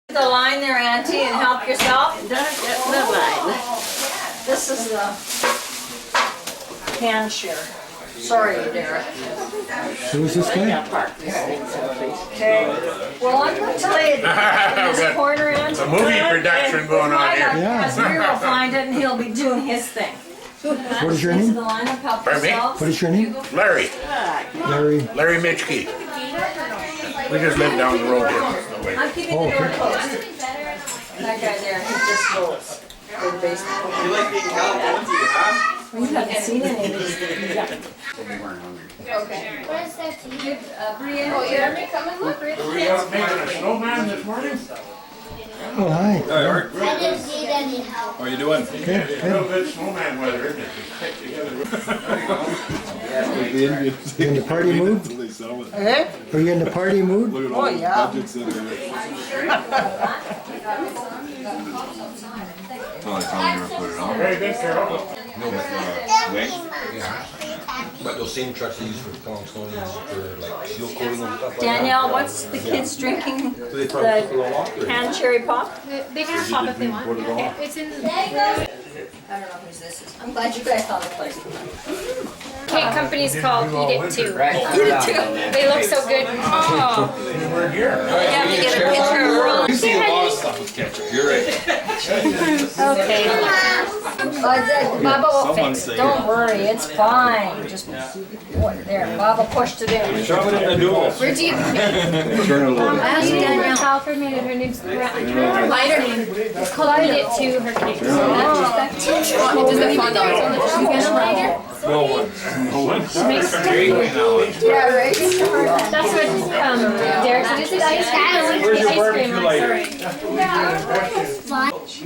The line there, Auntie, and help yourself. The line. This is the hand shear. Sorry, Derek. Who's this guy? Okay. Well, I'm going to tell you this corner end. It's a movie production going on here. Yeah. Casimir will find it and he'll be doing his thing. What is your name? The lineup, help Pardon me? yourself. What is your name? Larry Larry. Mitchkey. We just live down the road here. I'm keeping the door closed. That guy there, he just goes. For the basement. You like being California, huh? You haven't seen any of these. Yeah. Okay. What is that to you? Brienne, Oh, Jeremy, come and look. Were we out making a snowman this morning? Oh, hi. Hey, Art. I didn't need any help. How are you doing? A little bit snowman weather, isn't it? You in the party mood? Eh? Are you in the party mood? Oh, yeah. Very good, Carol. But those same trucks they use for plowing snow for like seal coating and stuff like Danielle, what's the kids drinking? The hand cherry pop? They can have pop if they want. It's in the I don't know whose this is. I'm glad you guys found the place. cake company's called Eat It Too. Eat It Too. They look so good. Oh. We're here. You have to get a picture of Roland. You see a lot of stuff with ketchup. You're right. Okay. Baba will Someone's fix it. saying Don't worry, it's fine. Just there. Baba pushed it in. Shove it in the noodles. Where do you? Turn it a little bit. I asked Danielle Halford made it. Her name's Lighter. It's called Eat It Too. Her cake. Oh. Does the fun dog? You gonna like it? No one. She makes Yeah, right. That's what Derek said. It's ice cream. Where's your Ice cream. barbecue lighter?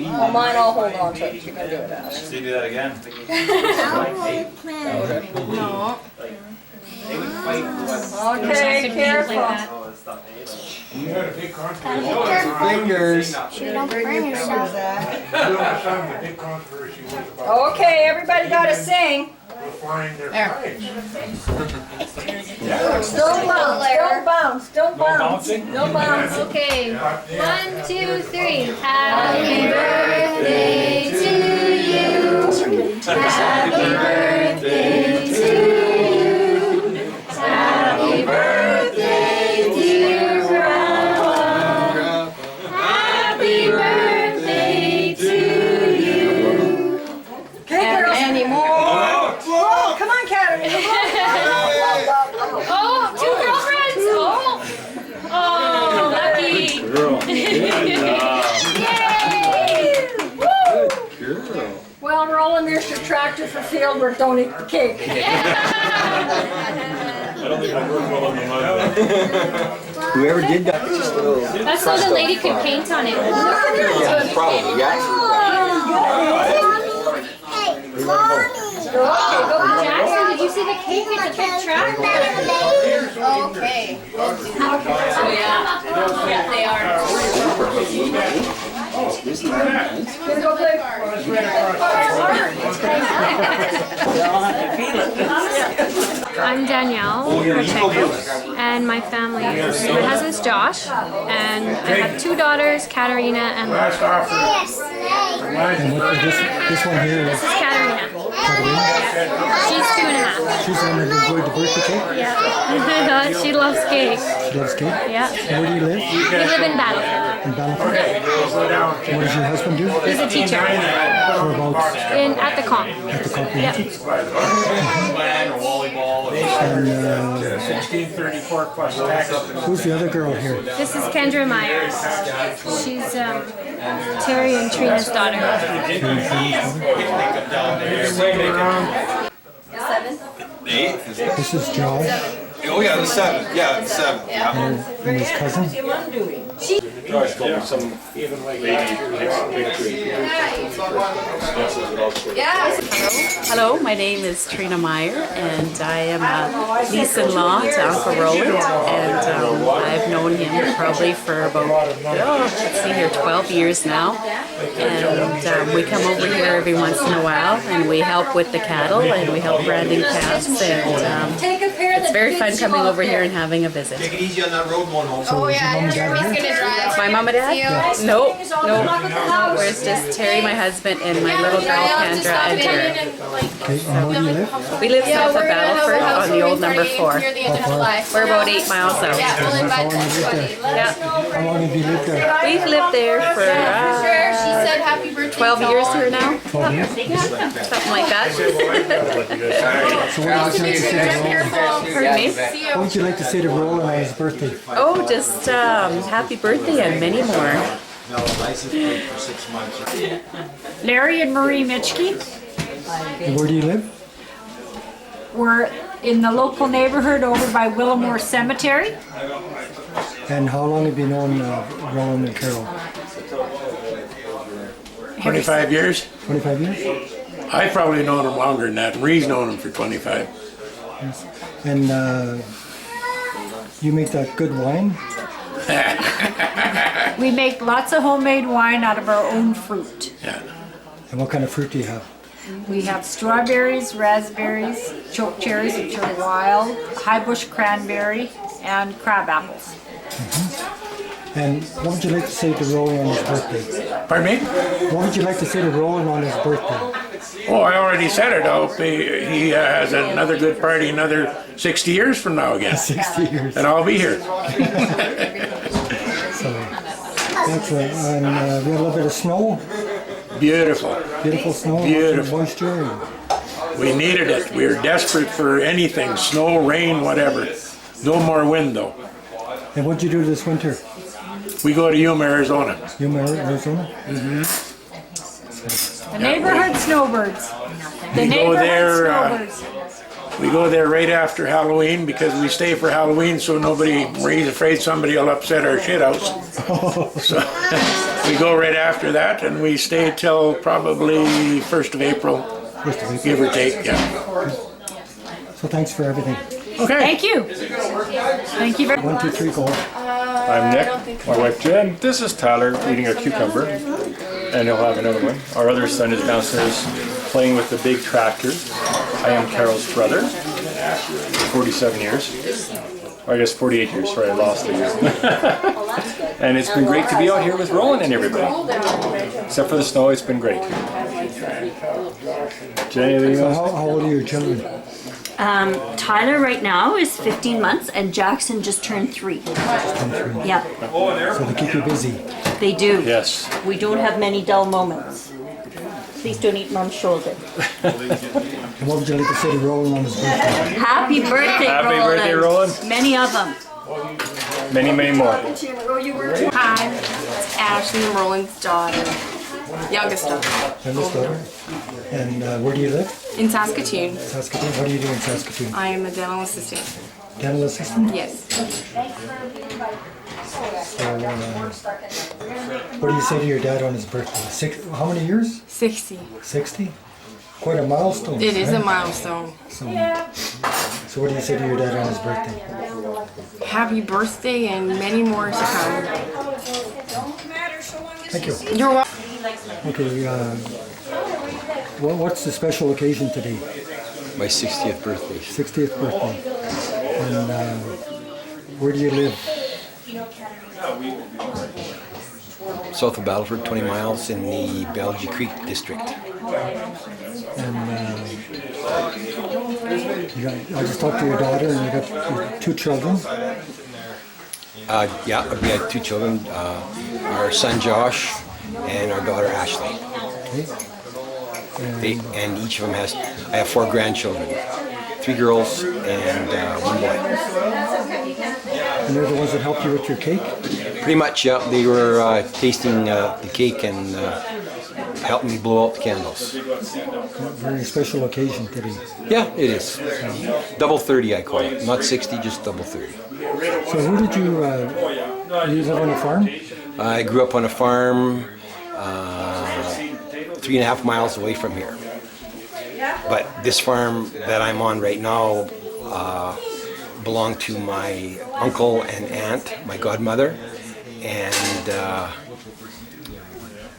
Well, mine, I'll hold on to it. You're gonna do it, Ash. So you do that again? Okay, careful. We had a big controversy. Fingers. You don't burn yourself. The big controversy was about Okay, everybody gotta sing. flying their flags. Don't bounce, don't bounce. No bounce. Okay. 1, 2, 3. Happy birthday to you. Happy birthday to you. Happy birthday, dear Grandpa. Happy birthday to you. Okay, girls. Anymore. Whoa, come on, Karen. Oh, 2 girlfriends. Oh, lucky. Yay! Woo! Well, Roland, there's your tractor for field work. Don't eat the cake. I don't think I work well on the mud. Whoever did that, it's just a little. That's so the lady could paint on it. Yeah, probably. Yeah. Hey, Mommy. Jackson, did you see the cake? It's a big tractor. Okay. Yeah, they are. Gonna go play. I'm Danielle Radchenko, and my family is, my husband's Josh, and I have 2 daughters, Katarina and Laura. Last offer. And what, this one here, This is Katarina. Katarina, She's 2.5. she's the one that enjoyed the birthday cake. Yeah. She loves cake. She loves cake. Yeah. And where do you live? We live in Battleford. In Ballaford. Go down. What does your husband do? He's a teacher Whereabouts? at the comp. At the company. Yeah. And 1634 plus taxes. who's the other girl here? This is Kendra Myers. She's Terry and Trina's daughter. This is John Oh yeah, the 7th. Yeah, the 7th. Yeah. and his cousin. Josh told me some Even like last year. Hello, my name is Trina Meyer, and I am a niece-in-law to Uncle Roland, and I've known him probably for about, let's see here, 12 years now, and we come over here every once in a while, and we help with the cattle, and we help branding calves, and Take a pair it's very fun coming over here and having a visit. Take it easy on that road going home. So is your mom and dad He's here? gonna drive. My mom and dad? Yeah. Nope. Where's just Terry, my husband, and my little girl Kendra and Jared. Okay, and where do you live? We live south of Battleford on the old number 4. Near the end of July. We're about 8 miles out. Yeah, we'll invite everybody. Yeah. How long have you lived there? We've lived there for Sure, she said happy birthday. 12 years here now. 12 years? Something like that. So what would you like to say to Roland? Pardon me? What would you like to say to Roland on his birthday? Oh, just happy birthday and many more. Larry and Marie Mitchke. And where do you live? We're in the local neighborhood over by Willamore Cemetery. And how long have you known Roland and Carol? 25 years? 25 years? I've probably known him longer than that. Marie's known him for 25. And you make that good wine? We make lots of homemade wine out of our own fruit. Yeah. And what kind of fruit do you have? We have strawberries, raspberries, choke cherries, which are wild, high bush cranberry, and crab apples. And what would you like to say to Roland on his birthday? Pardon me? What would you like to say to Roland on his birthday? Oh, I already said it. I hope he has another good party another 60 years from now again. 60 years. And I'll be here. So, excellent. And we had a little bit of snow. Beautiful. Beautiful snow. Beautiful. Moisture. We needed it. We were desperate for anything. Snow, rain, whatever. No more wind though. And what'd you do this winter? We go to Yuma, Arizona. Yuma, Arizona? The neighborhood snowbirds. The We go neighborhood there, snowbirds. We go there right after Halloween because we stay for Halloween so Marie's afraid somebody will upset our shit house. So we go right after that and we stay till probably 1st of April, give or take, yeah. So thanks for everything. Okay. Thank you. Thank you very much. 1, 2, 3, go. I'm Nick, my wife Jen. This is Tyler eating a cucumber, and he'll have another one. Our other son is downstairs playing with the big tractor. I am Carol's brother, 47 years. Or I guess 48 years, sorry, I lost it. And it's been great to be out here with Roland and everybody. Except for the snow, it's been great. Jen, anything So else? how old are your children? Tyler right now is 15 months and Jackson just turned 3. Yeah, So they keep you busy. they do. Yes. We don't have many dull moments. Please don't eat Mom's shoulder. And what would you like to say to Roland on his birthday? Happy birthday, Happy Roland. birthday, Roland. Many of them. Many, many more. Hi, it's Ashley, Roland's daughter, youngest daughter, Youngest daughter. And where do you live? in Saskatoon. Saskatoon. What do you do in Saskatoon? I am a dental assistant. Dental assistant? Yes. So, what do you say to your dad on his birthday? How many years? 60. 60? Quite a milestone. It is right? a milestone. So what do you say to your dad on his birthday? Happy birthday and many more to come. Thank you. You're welcome. Okay, what's the special occasion today? My 60th birthday. 60th birthday. And where do you live? South of Battleford, 20 miles in the Belgie Creek district. And I just talked to your daughter, and you got 2 children. Yeah, we had 2 children, our son Josh and our daughter Ashley. Okay. And each of them I have 4 grandchildren, 3 girls and 1 boy. And they're the ones that helped you with your cake? Pretty much, yeah. They were tasting the cake and helping me blow out the candles. Very special occasion today. Yeah, it is. Double 30, I call it. Not 60, just double 30. So who did you live on a farm? I grew up on a farm 3.5 miles away from here. But this farm that I'm on right now belonged to my uncle and aunt, my godmother, and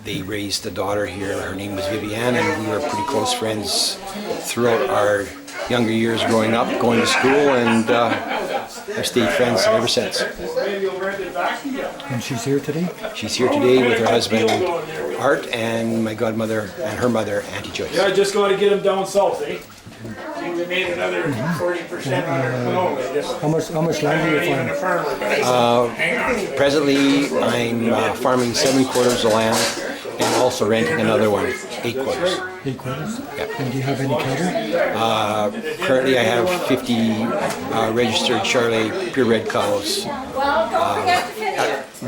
they raised a daughter here. Her name was Viviane, and we were pretty close friends throughout our younger years growing up, going to school, and I've stayed friends ever since. And she's here today? She's here today with her husband, Art, and my godmother and her mother, Auntie Joyce. Yeah, I just got to get them down south, eh? We made another 40% on our canola. How much land do you farm? Presently, I'm farming 7 quarters of land and also renting another one, 8 quarters. 8 quarters? Yeah. And do you have any cattle? Currently, I have 50 registered Charolais purebred cows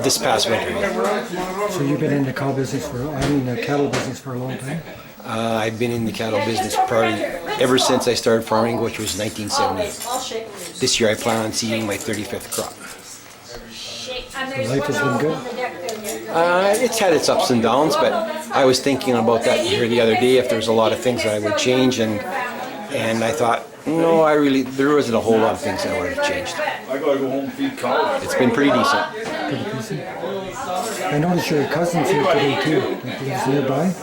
this past winter. So you've been in the cattle business for a long time? I've been in the cattle business probably ever since I started farming, which was 1978. This year I plan on seeding my 35th crop. Life has been good? It's had its ups and downs, but I was thinking about that here the other day if there was a lot of things that I would change, and I thought, no, there wasn't a whole lot of things that I would have changed. I gotta go home and feed cows. It's been pretty decent. Pretty decent. I noticed your cousin's here today too. He lives nearby?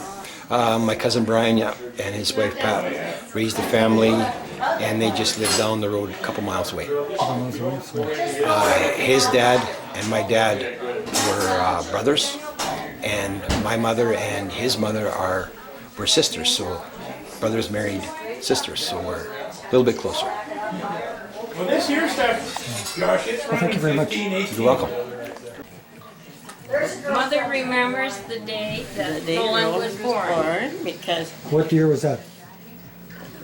My cousin Brian, yeah, and his wife Pat raised a family, and they just live down the road a couple miles away. His dad and my dad were brothers, and my mother and his mother were sisters, so brothers married sisters, so we're a little bit closer. Well, this here stuff, Josh, it's Well, thank you very much. You're welcome. Mother remembers the day that Roland was born because What year was that?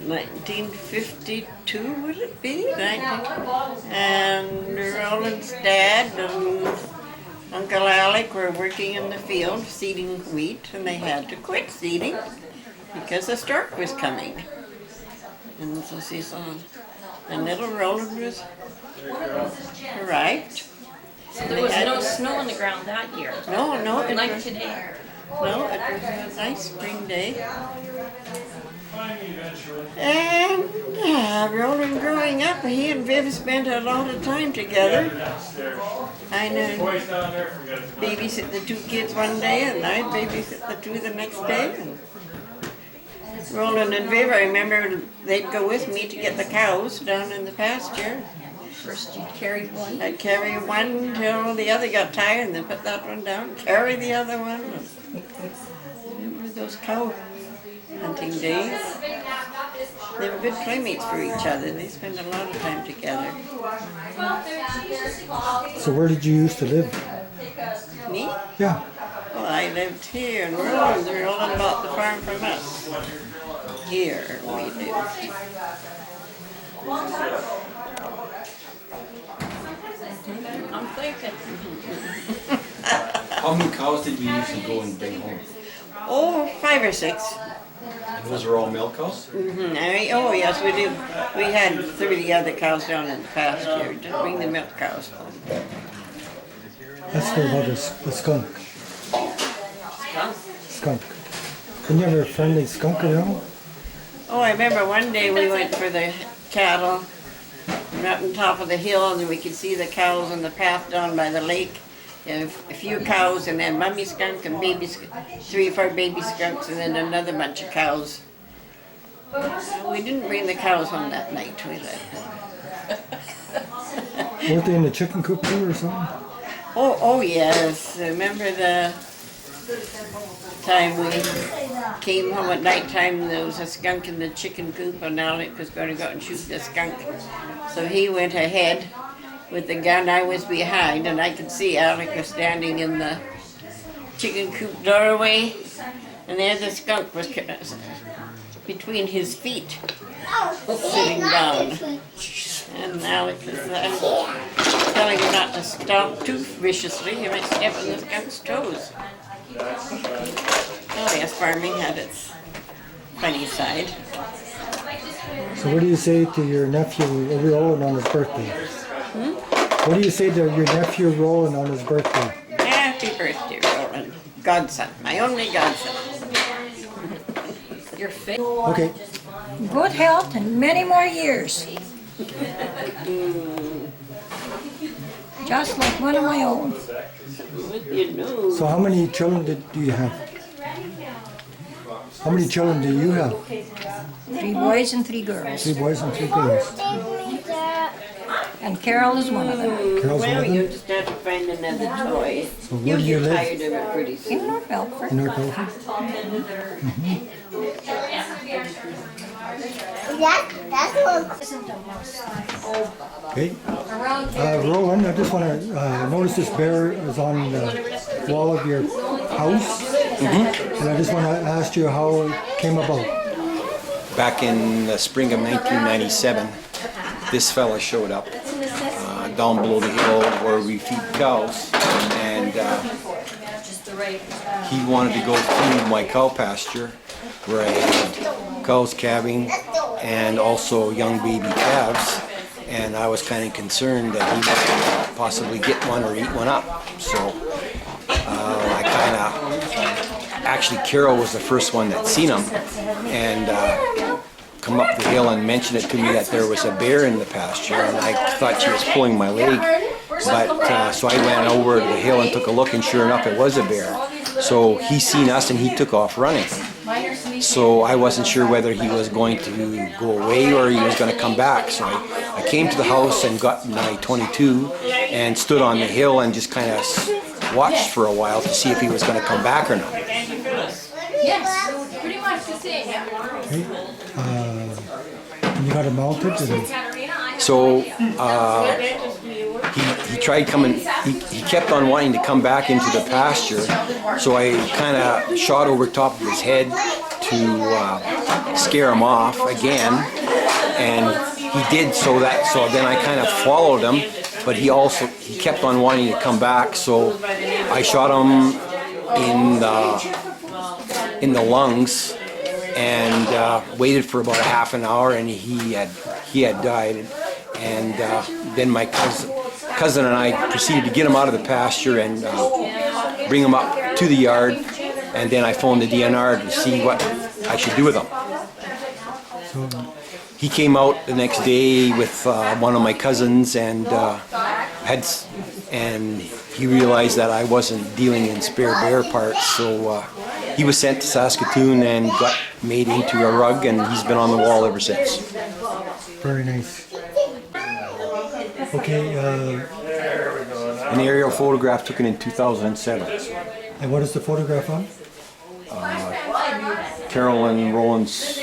1952 would it be? And Roland's dad and Uncle Alec were working in the field seeding wheat, and they had to quit seeding because a stork was coming. And so she saw, and little Roland was arrived. There was no snow on the ground that year. No, Like today. No, it was a nice spring day. And Roland growing up, he and Viv spent a lot of time together. I babysit the 2 kids one day, and I'd babysit the 2 the next day. And Roland and Viv, I remember they'd go with me to get the cows down in the pasture. First you carried one. I'd carry one till the other got tired, and then put that one down, carry the other one. Remember those cow hunting days? They were good playmates for each other. They spent a lot of time together. So where did you used to live? Me? Yeah. Well, I lived here in Roland. Roland bought the farm from us. Here we lived. I'm thinking. How many cows did you usually go and bring home? Oh, 5 or 6. And those are all milk cows? Oh yes, we did. We had 30 other cows down in the pasture to bring the milk cows home. Let's go about the skunk. Skunk. Didn't you have a friendly skunk around? Oh, I remember one day we went for the cattle. We were up on top of the hill, and we could see the cows on the path down by the lake. And a few cows, and then mummy skunk and baby 3 or 4 baby skunks, and then another bunch of cows. We didn't bring the cows home that night. We left them. Weren't they in the chicken coop too or something? Oh yes. Remember the time we came home at night time, there was a skunk in the chicken coop, and Alec was going to go out and shoot the skunk. So he went ahead with the gun. I was behind, and I could see Alec was standing in the chicken coop doorway, and there the skunk was between his feet, sitting down. And Alec was telling him not to stomp too viciously. He might step on the skunk's toes. Oh yes, farming had its funny side. So what do you say to your nephew Roland on his birthday? What do you say to your nephew Roland on his birthday? Happy birthday, Roland. Godson, my only godson. Your face. Okay. Good health and many more years. Just like one of my own. So how many children do you have? How many children do you have? 3 boys and 3 girls. 3 boys and 3 girls. And Carol is one of them. Carol's one Well, of you them? just have to find another toy. So where do you You'll get live? tired of it pretty soon. In North Belfort. In North Belfort? Okay. Roland, I just want to notice this bear is on the wall of your house. And I just want to ask you how it came about. Back in the spring of 1997, this fella showed up down below the hill where we feed cows, and he wanted to go through my cow pasture where I had cows calving and also young baby calves, and I was kind of concerned that he might possibly get one or eat one up. So I kind of, actually Carol was the first one that seen him, and come up the hill and mention it to me that there was a bear in the pasture, and I thought she was pulling my leg, but so I went over to the hill and took a look, and sure enough it was a bear. So he seen us and he took off running. So I wasn't sure whether he was going to go away or he was going to come back. So I came to the house and got my .22 and stood on the hill and just kind of watched for a while to see if he was going to come back or not. Yes, pretty much the same, yeah. Okay. You got it mounted? And So he tried coming, he kept on wanting to come back into the pasture, so I kind of shot over top of his head to scare him off again, and he did so then I kind of followed him, but he kept on wanting to come back, so I shot him in the lungs and waited for about a half an hour, and he had died. And then my cousin and I proceeded to get him out of the pasture and bring him up to the yard, and then I phoned the DNR to see what I should do with him. He came out the next day with one of my cousins, and he realized that I wasn't dealing in spare bear parts, so he was sent to Saskatoon and got made into a rug, and he's been on the wall ever since. very nice. Okay, An aerial photograph taken in 2007. and what is the photograph on? Carol and Roland's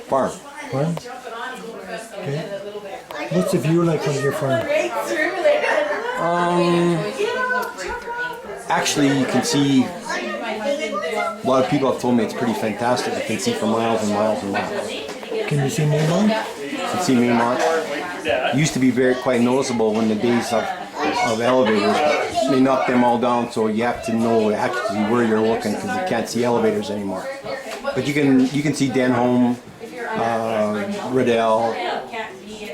farm. Farm? Okay. What's the view like from your farm? Actually, you can see, a lot of people have told me it's pretty fantastic. You can see for miles and miles and miles. Can you see Maymont? You can see Maymont. It used to be quite noticeable when the days of elevators. They knocked them all down, so you have to know actually where you're looking because you can't see elevators anymore. But you can see Denholm, Riddell,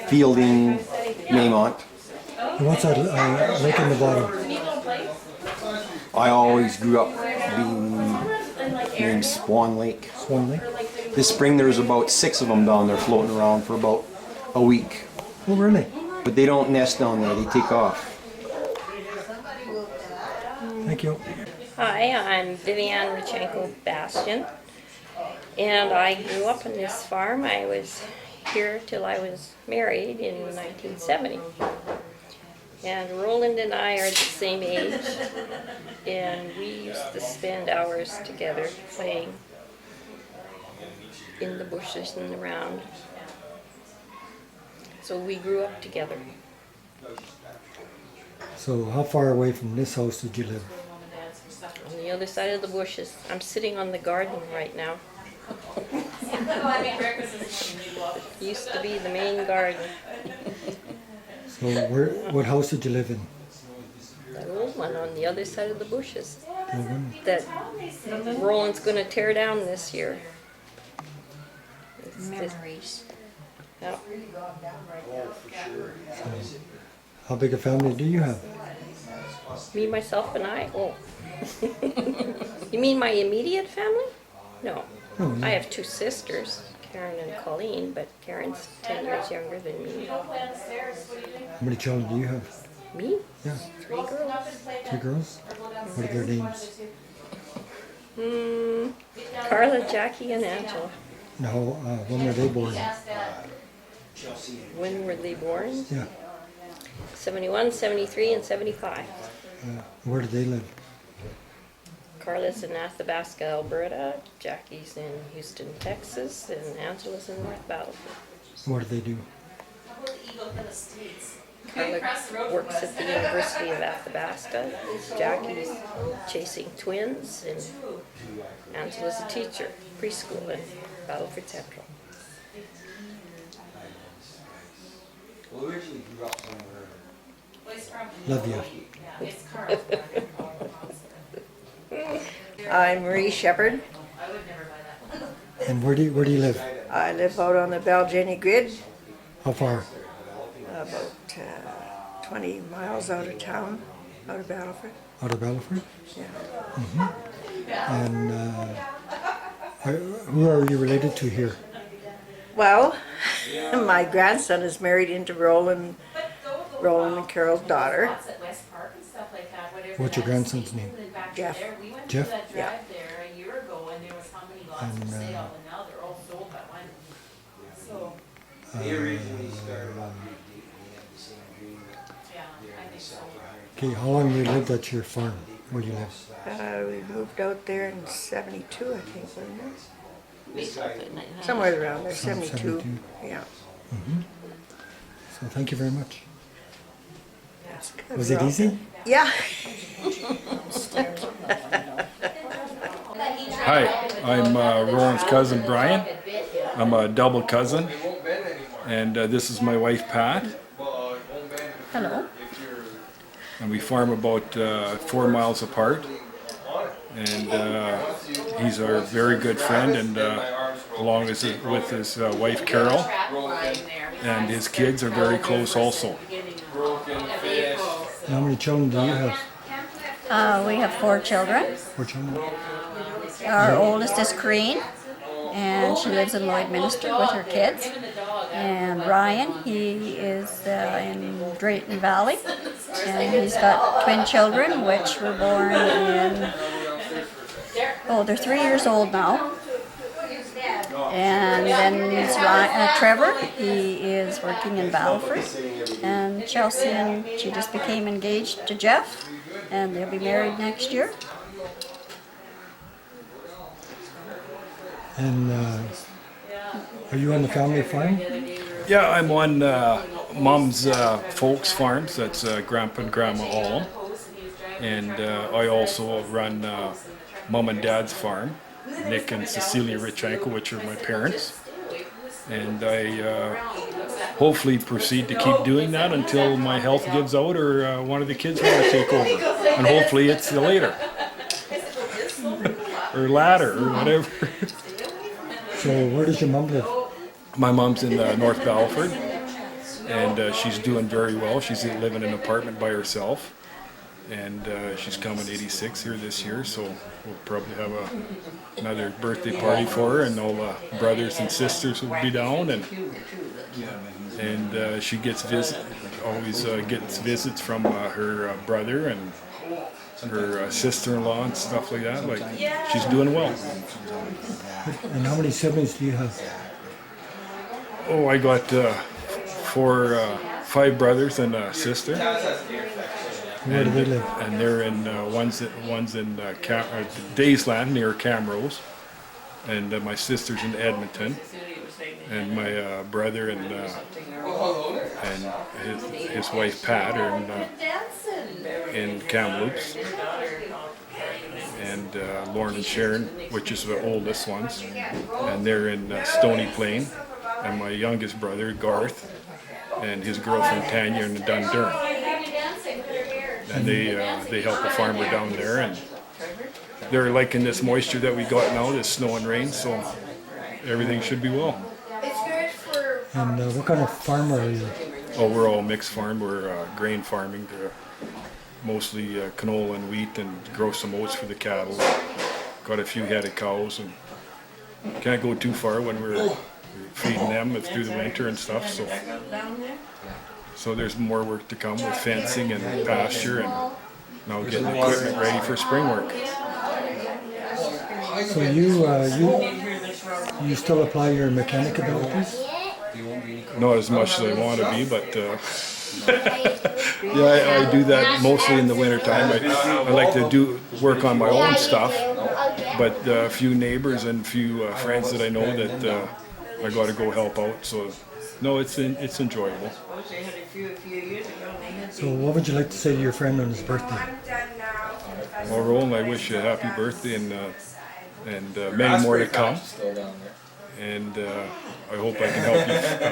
Fielding, Maymont. And what's that lake in the bottom? I always grew up being named Swan Lake. Swan Lake? This spring there was about 6 of them down there floating around for about a week. Oh, really? But they don't nest down there, they take off. Thank you. Hi, I'm Vivian Radchenko Bastion, and I grew up on this farm. I was here till I was married in 1970. And Roland and I are the same age, and we used to spend hours together playing in the bushes and around. So we grew up together. So how far away from this house did you live? On the other side of the bushes. I'm sitting on the garden right now. It used to be the main garden. So what house did you live in? That old one on the other side of the bushes. The one? That Roland's going to tear down this year. Memories. Yeah. So, how big a family do you have? Me, myself, and I. Oh. You mean my immediate family? No. Oh, yeah. I have 2 sisters, Karen and Colleen, but Karen's 10 years younger than me. How many children do you have? Me? Yeah. 3 girls. 3 girls? What are their names? Carla, Jackie, and Angela. Now, when were they born? When were they born? Yeah. 71, 73, and 75. Where do they live? Carla's in Athabasca, Alberta. Jackie's in Houston, Texas. And Angela's in North Battleford. What do they do? Carla works at the University of Athabasca. Jackie's chasing twins. And Angela's a teacher, preschool in Battleford Central. Love you. I'm Marie Shepherd. And where do you live? I live out on the Balgenie grid, How far? about 20 miles out of town, out of Battleford. Out of Battleford? Yeah. And who are you related to here? Well, my grandson is married into Roland and Carol's daughter. What's your grandson's name? Jeff. Jeff? Yeah. And okay, how long you lived at your farm? Where do you live? We moved out there in 72, I think, wasn't it? Somewhere around there, 72. Yeah. So thank you very much. That's good. Was it easy? Yeah. Hi, I'm Roland's cousin Brian. I'm a double cousin, and this is my wife Pat. Hello. And we farm about 4 miles apart. And he's our very good friend, and along with his wife Carol, and his kids are very close also. How many children do you have? We have 4 children. 4 children? Our oldest is Corrine, and she lives in Lloydminster with her kids. And Ryan, he is in Drayton Valley, and he's got twin children, which were born in, they're 3 years old now. And then there's Trevor, he is working in Battleford. And Chelsea, and she just became engaged to Jeff, and they'll be married next year. And are you on the family farm? Yeah, I'm on Mom's folks' farms. That's Grandpa and Grandma all. And I also run Mom and Dad's farm, Nick and Cecilia Radchenko, which are my parents. And I hopefully proceed to keep doing that until my health gives out or one of the kids want to take over. And hopefully it's later. Or latter, or whatever. So where does your mom live? My mom's in North Battleford, and she's doing very well. She's living in an apartment by herself, and she's coming 86 here this year, so we'll probably have another birthday party for her, and all the brothers and sisters will be down, and she gets always gets visits from her brother and her sister-in-law and stuff like that. Like, she's doing well. And how many siblings do you have? Oh, I got 5 brothers and a sister. Where do they live? And they're in one's in Daysland near Camrose, and my sister's in Edmonton, and my brother and his wife Pat are in Kamloops, and Lauren and Sharon, which is the oldest ones, and they're in Stony Plain, and my youngest brother Garth and his girlfriend Tanya in Dundurn, and they help a farmer down there, and they're liking this moisture that we got now, this snow and rain, so everything should be well. And what kind of farmer are you? Oh, we're all mixed farm. We're grain farming, mostly canola and wheat, and grow some oats for the cattle. Got a few head of cows, and can't go too far when we're feeding them through the winter and stuff. So there's more work to come with fencing and pasture, and now getting equipment ready for spring work. So you still apply your mechanic abilities? Not as much as I want to be, but Yeah, I do that mostly in the wintertime. I like to do work on my own stuff, but a few neighbors and a few friends that I know that I got to go help out. So, no, it's enjoyable. So what would you like to say to your friend on his birthday? Well, Roland, I wish you a happy birthday and many more to come. And I hope I can help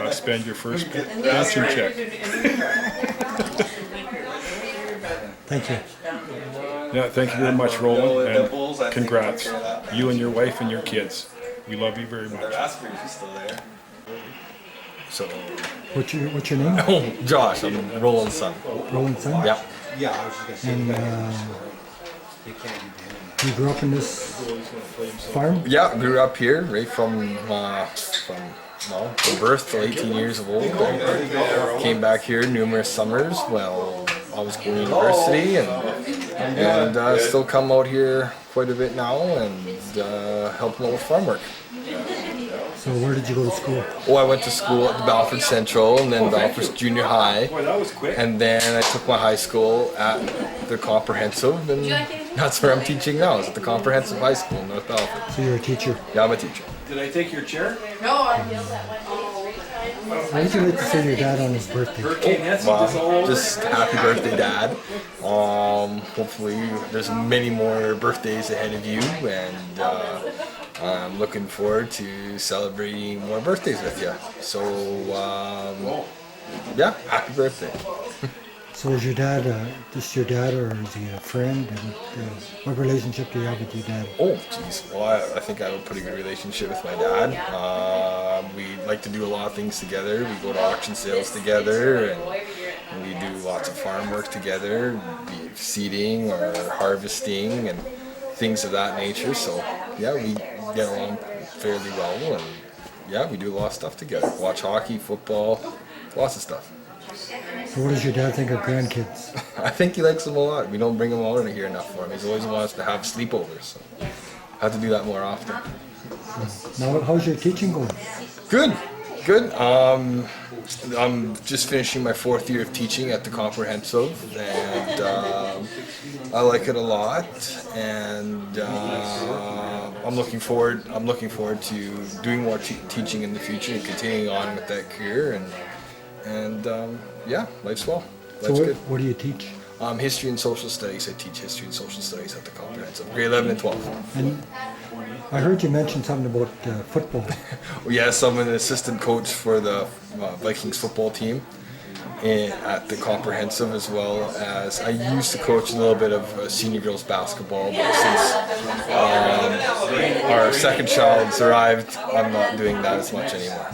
you spend your first pension check. Thank you. Yeah, thank you very much, Roland, and congrats. You and your wife and your kids. We love you very much. So, What's your name? oh, Josh, I'm Roland's son. Roland's son? Yeah. And you grew up in this farm? Yeah, grew up here, right from birth till 18 years of old. I came back here numerous summers. Well, I was going to university and still come out here quite a bit now and help them out with farm work. So where did you go to school? Oh, I went to school at the Balfour Central and then Balfour Junior High. And then I took my high school at the Comprehensive, and that's where I'm teaching now, is at the Comprehensive High School in North Balfour. So you're a teacher? Yeah, I'm a teacher. Did I take your chair? What would you like to say to your dad on his birthday? Well, just happy birthday, Dad. Hopefully there's many more birthdays ahead of you, and I'm looking forward to celebrating more birthdays with you. So, yeah, happy birthday. So is your dad just your dad, or is he a friend? And what relationship do you have with your dad? Oh, jeez. Well, I think I have a pretty good relationship with my dad. We like to do a lot of things together. We go to auction sales together, and we do lots of farm work together, be it seeding or harvesting and things of that nature. So, yeah, we get along fairly well, and yeah, we do a lot of stuff together. Watch hockey, football, lots of stuff. So what does your dad think of grandkids? I think he likes them a lot. We don't bring them over here enough for him. He's always wants to have sleepovers, so I have to do that more often. Now, how's your teaching going? Good. I'm just finishing my 4th year of teaching at the Comprehensive, and I like it a lot. And I'm looking forward to doing more teaching in the future and continuing on with that career. And yeah, life's well. Life's So good. what do you teach? History and social studies. I teach history and social studies at the Comprehensive, grade 11 and 12. And I heard you mention something about football. Yes, I'm an assistant coach for the Vikings football team at the Comprehensive, as well as I used to coach a little bit of senior girls basketball, but since our second child's arrived, I'm not doing that as much anymore.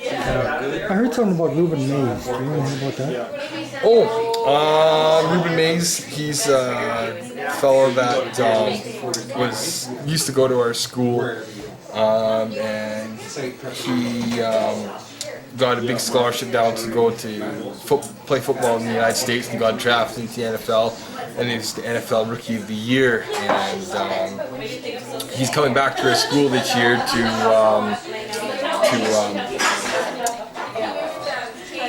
I heard something about Ruben Mays. Do you know anything about that? Ruben Mays, he's a fellow that used to go to our school, and he got a big scholarship down to go to play football in the United States, and got drafted into the NFL, and he's the NFL Rookie of the Year. And he's coming back to our school this year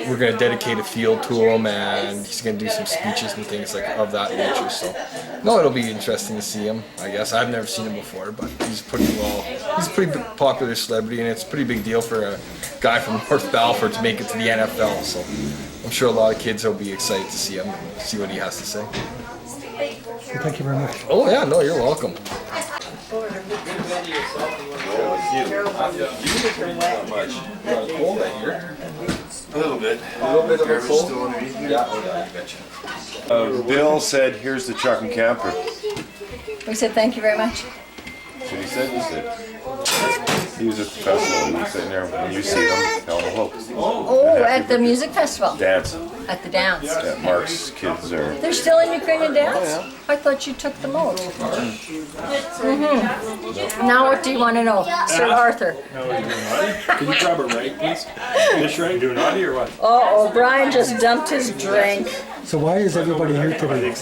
we're going to dedicate a field to him, and he's going to do some speeches and things like of that nature. So, no, it'll be interesting to see him. I guess I've never seen him before, but he's a pretty popular celebrity, and it's a pretty big deal for a guy from North Balfour to make it to the NFL. So, I'm sure a lot of kids will be excited to see him and see what he has to say. Thank you very much. Oh yeah, no, you're welcome. A little bit. A little bit of a cold? Yeah, oh yeah, you betcha. Bill said, here's the truck and camper. We said thank you very much. So he said, he was at the festival, and he's sitting there, when you see them, tell them hello. Oh, at the music festival? Dance. At the dance? Yeah, Mark's kids are. They're still in Ukrainian dance? I thought you took them out. Now what do you want to know, Sir Arthur? Can you grab a right, please? This right? Doing naughty or what? Uh-oh, Brian just dumped his drink. So why is everybody here today?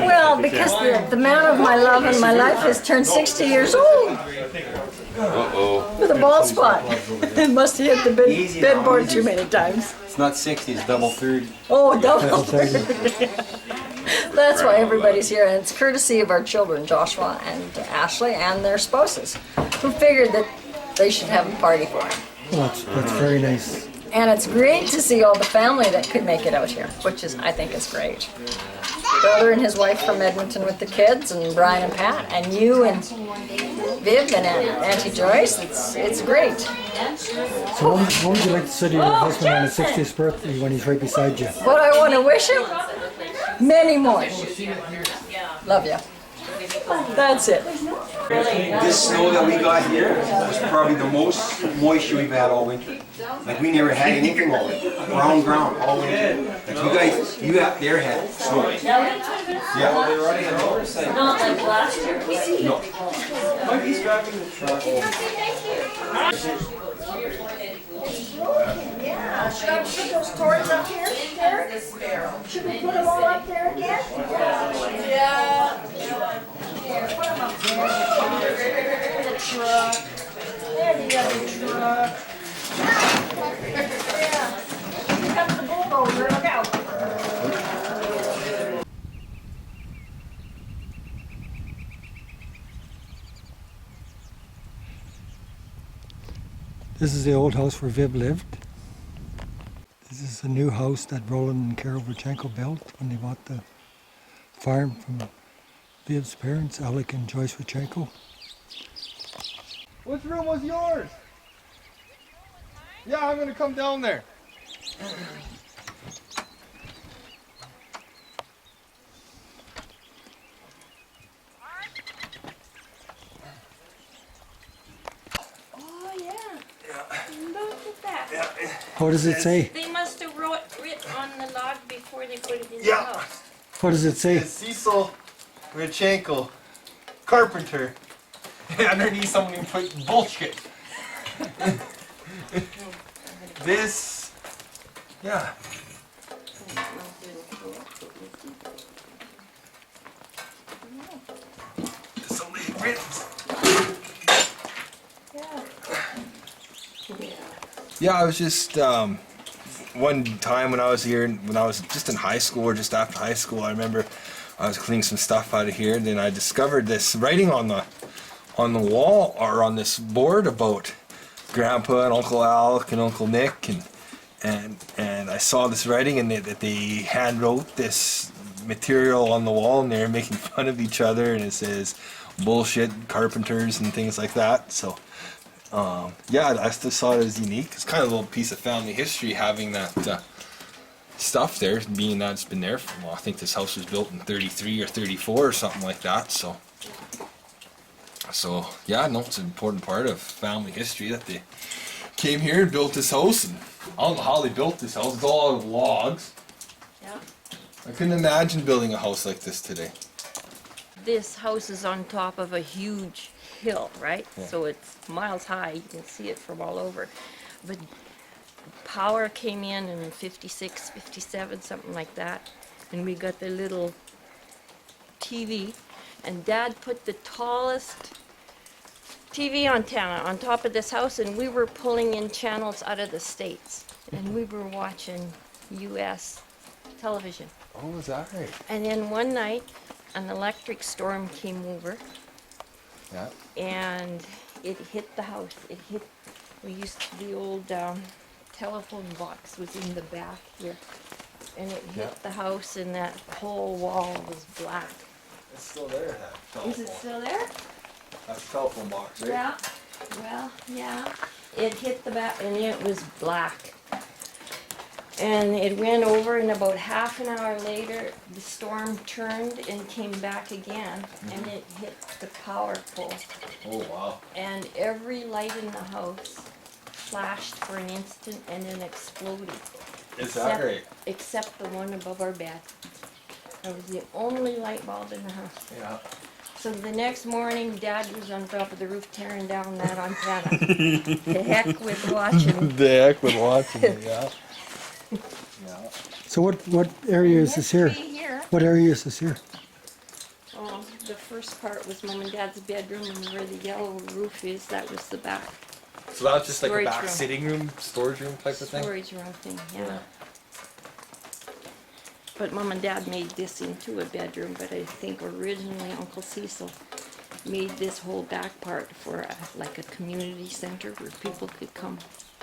Well, because the man of my love and my life has turned 60 years old. Uh-oh. with a bald spot. It must have hit the bedboard too many times. It's not 60, it's double 30. Oh, double 30. That's why everybody's here, and it's courtesy of our children, Joshua and Ashley, and their spouses, who figured that they should have a party for him. Well, that's very nice. And it's great to see all the family that could make it out here, which is, I think, is great. Brother and his wife from Edmonton with the kids, and Brian and Pat, and you and Viv and Auntie Joyce. It's great. So what would you like to say to your husband on his 60th birthday when he's right beside you? What I want to wish him? Many more. Love you. That's it. This snow that we got here was probably the most moisture we've had all winter. Like we never had anything all winter. Brown ground all winter. Like you out there had snow. Yeah. Not like last year. No. He's driving the truck. Yeah, should I put those toys up here, Derek? Should we put them all up there again? Yeah. Here, put them up there. The truck. There the other truck. Yeah. Here comes the bulldozer, look out. This is the old house where Viv lived. This is a new house that Roland and Carol Radchenko built when they bought the farm from Viv's parents, Alec and Joyce Radchenko. Which room was yours? Yeah, I'm gonna come down there. What does it say? They must have wrote on the log before they put it in the house. What does it say? It's Cecil Radchenko, carpenter. Underneath someone put bullshit. This, yeah. Somebody written. Yeah, I was just one time when I was here, when I was just in high school or just after high school, I remember I was cleaning some stuff out of here, and then I discovered this writing on the wall or on this board about Grandpa and Uncle Alec and Uncle Nick, and I saw this writing and that they hand wrote this material on the wall, and they're making fun of each other, and it says bullshit carpenters and things like that. So yeah, I just thought it was unique. It's kind of a little piece of family history having that stuff there, being that it's been there for, well, I think this house was built in 33 or 34 or something like that. So yeah, no, it's an important part of family history that they came here and built this house. And I don't know how they built this house. It's all out of logs. Yeah. I couldn't imagine building a house like this today. This house is on top of a huge hill, right? Yeah. So it's miles high. You can see it from all over. But power came in 56, 57, something like that. And we got the little TV. And Dad put the tallest TV antenna on top of this house, and we were pulling in channels out of the States. And we were watching U.S. television. Oh, is that right? And then one night, an electric storm came over. Yeah. And it hit the house. It hit, the old telephone box was in the back here. And it hit the house, and that whole wall was black. It's still there, that telephone. Is it still there? That's the telephone box, right? Yeah. Well, yeah. It hit the back, and it was black. And it went over, and about half an hour later, the storm turned and came back again, and it hit the power pole. Oh, wow. And every light in the house flashed for an instant and then exploded. Is that right? Except the one above our bed. That was the only light bulb in the house. Yeah. So the next morning, Dad was on top of the roof tearing down that antenna. The heck with watching. The heck with watching it, yeah. So what area is this here? What area is this here? Oh, the first part was Mom and Dad's bedroom, and where the yellow roof is, that was the back So that was just like a Storage back room. sitting room, storage room type of thing? storage room thing, yeah. But Mom and Dad made this into a bedroom, but I think originally Uncle Cecil made this whole back part for like a community center where people could come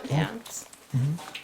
dance. Mm-hmm.